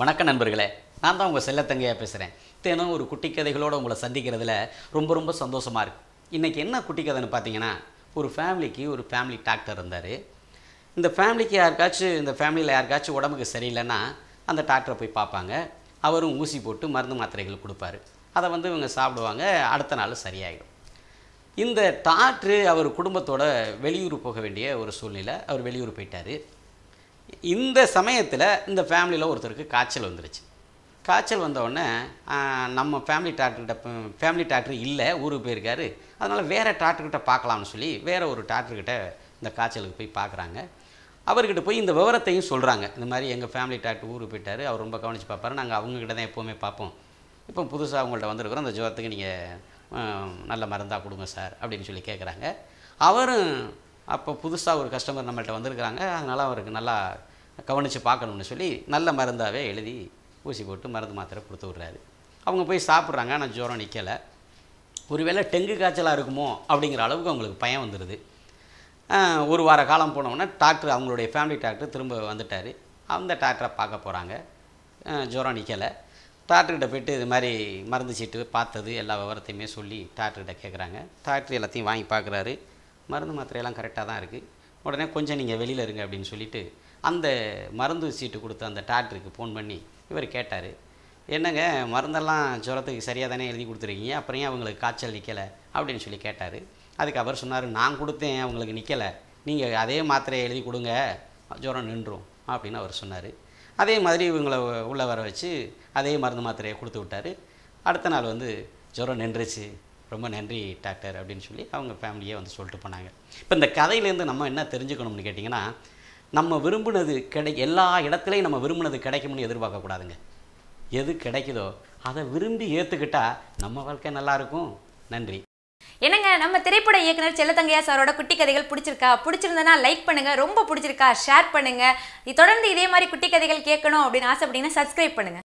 வணக்கம் நண்பர்களே, நான் தான் உங்கள் செல்லத்தங்கையாக பேசுகிறேன். தினம் ஒரு குட்டி கதைகளோடு உங்களை சந்திக்கிறதுல ரொம்ப சந்தோஷமாக இருக்குது. இன்றைக்கி என்ன குட்டி கதைன்னு பார்த்தீங்கன்னா, ஒரு ஃபேமிலி டாக்டர் இருந்தார். இந்த ஃபேமிலியில் யாருக்காச்சும் உடம்புக்கு சரியில்லைன்னா அந்த டாக்டரை போய் பார்ப்பாங்க. அவரும் ஊசி போட்டு மருந்து மாத்திரைகள் கொடுப்பாரு. அதை இவங்க சாப்பிடுவாங்க. அடுத்த நாள் சரியாயிடும். இந்த டாக்டரு அவர் குடும்பத்தோட வெளியூர் போக வேண்டிய ஒரு சூழ்நிலை. அவர் வெளியூர் போயிட்டார். இந்த சமயத்தில் இந்த ஃபேமிலியில் ஒருத்தருக்கு காய்ச்சல் வந்துருச்சு. காய்ச்சல் வந்தவுடனே நம்ம ஃபேமிலி டாக்டர் இல்லை, ஊருக்கு போயிருக்காரு. அதனால் வேறு டாக்டர்கிட்ட பார்க்கலாம்னு சொல்லி வேறு ஒரு டாக்டர்கிட்ட இந்த காய்ச்சலுக்கு போய் பார்க்குறாங்க. அவர்கிட்ட போய் இந்த விவரத்தையும் சொல்கிறாங்க. இந்த மாதிரி எங்கள் ஃபேமிலி டாக்டர் ஊருக்கு போயிட்டார், அவர் ரொம்ப கவனித்து பார்ப்பாரு, நாங்கள் அவங்கக்கிட்ட தான் எப்போவுமே பார்ப்போம். இப்போ புதுசாக அவங்கள்ட்ட வந்திருக்கிறோம், அந்த ஜுரத்துக்கு நீங்கள் நல்ல மருந்தாக கொடுங்க சார் அப்படின்னு சொல்லி கேட்குறாங்க. அவரும் அப்போ புதுசாக ஒரு கஸ்டமர் நம்மள்கிட்ட வந்திருக்கிறாங்க, அதனால் அவருக்கு நல்லா கவனித்து பார்க்கணும்னு சொல்லி நல்ல மருந்தாகவே எழுதி ஊசி போட்டு மருந்து மாத்திரை கொடுத்து விட்றாரு. அவங்க போய் சாப்பிட்றாங்க. ஆனால் ஜுரம் நிற்கலை. ஒருவேளை டெங்கு காய்ச்சலாக இருக்குமோ அப்படிங்கிற அளவுக்கு அவங்களுக்கு பயம் வந்துடுது. ஒரு வார காலம் போனவுடனே அவங்களுடைய ஃபேமிலி டாக்டர் திரும்ப வந்துட்டார். அந்த டாக்டரை பார்க்க போகிறாங்க. ஜுரம் நிற்கலை. டாக்டர்கிட்ட போய்ட்டு இது மாதிரி மருந்து சீட்டு பார்த்தது எல்லா விவரத்தையுமே சொல்லி டாக்டர்கிட்ட கேட்குறாங்க. டாக்டர் எல்லாத்தையும் வாங்கி பார்க்குறாரு. மருந்து மாத்திரையெல்லாம் கரெக்டாக தான் இருக்குது. உடனே கொஞ்சம் நீங்கள் வெளியில் இருங்க அப்படின்னு சொல்லிவிட்டு அந்த மருந்து சீட்டு கொடுத்த அந்த டாக்டருக்கு ஃபோன் பண்ணி இவர் கேட்டார், என்னங்க மருந்தெல்லாம் ஜுரத்துக்கு சரியாக தானே எழுதி கொடுத்துருக்கீங்க, அப்புறம் ஏன் அவங்களுக்கு காய்ச்சல் நிற்கலை அப்படின்னு சொல்லி கேட்டார். அதுக்கு அவர் சொன்னார், நான் கொடுத்தேன், அவங்களுக்கு நிற்கலை, நீங்கள் அதே மாத்திரையை எழுதி கொடுங்க, ஜுரம் நின்றும் அப்படின்னு அவர் சொன்னார். அதே மாதிரி இவங்களை உள்ளே வர வச்சு அதே மருந்து மாத்திரையை கொடுத்து விட்டார். அடுத்த நாள் ஜுரம் நின்றுச்சு, ரொம்ப நன்றி டாக்டர் அப்படின்னு சொல்லி அவங்க ஃபேமிலியே சொல்லிட்டு போனாங்க. இப்போ இந்த கதையிலேருந்து நம்ம என்ன தெரிஞ்சுக்கணும்னு கேட்டிங்கன்னா, நம்ம விரும்பினது எல்லா இடத்துலையும் நம்ம விரும்பினது கிடைக்கும்னு எதிர்பார்க்கக்கூடாதுங்க. எது கிடைக்குதோ அதை விரும்பி ஏற்றுக்கிட்டால் நம்ம வாழ்க்கை நல்லாயிருக்கும். நன்றி. என்னங்க, நம்ம திரைப்பட இயக்குனர் செல்லத்தங்கையா சாரோட குட்டி கதைகள் பிடிச்சிருந்தனா லைக் பண்ணுங்க, ரொம்ப பிடிச்சிருக்கா ஷேர் பண்ணுங்க. தொடர்ந்து இதே மாதிரி குட்டி கதைகள் கேட்கணும் அப்படின்னு ஆசைப்பட்டீங்கன்னா சப்ஸ்கிரைப் பண்ணுங்க.